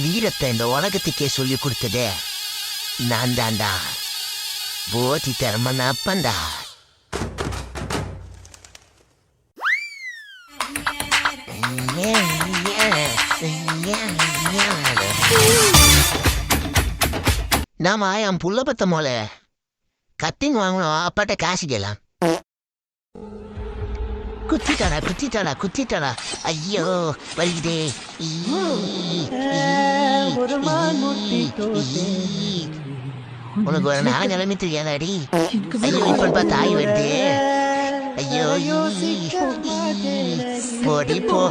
வீரத்தை இந்த உலகத்துக்கே சொல்லி கொடுத்ததே நான் தான்டா. போதி தர்மன் அப்பன்டா. நாம என் புள்ள பத்த மோல கத்திங் வாங்கணும். அப்பாட்ட காசு கேலாம். குத்திட்டாடா. ஐயோ வலிக்குதே. உனக்கு ஒரு நாள் நிலைமை தெரியாதாடி. ஐயோ இப்ப பார்த்தா ஆய் வருது. ஐயோ போடி போ.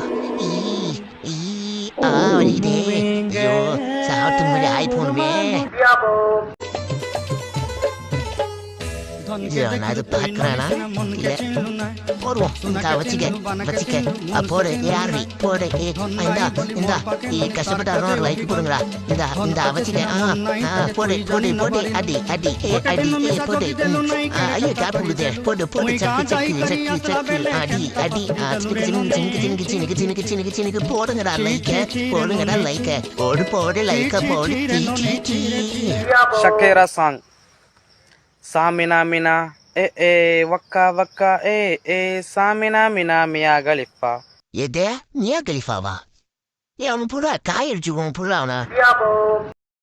வலிக்குதே. ஐயோ சாப்பிட்டு முன்னாடி ஆய் போகணுமே. நான் அது பார்க்கறானா இல்ல போடுவோம். வச்சுக்க போடு. யாரு போடு. இந்தா கஷ்டப்பட்டாரும் ஒரு லைக் போடுங்களா. இந்த வச்சுக்க. போடு அடி போடு. ஐயோ கேப் கொடுத்தே. போடு சக்கு அடி சின்னுக்கு போடுங்கடா லைக்க. போடு லைக்க போடு. Shakira song. Samina mina waka Samina mina Mia Khalifa. எதே மியா கலிஃபாவா? அவன் புறா காயடிச்சு புறாவனா?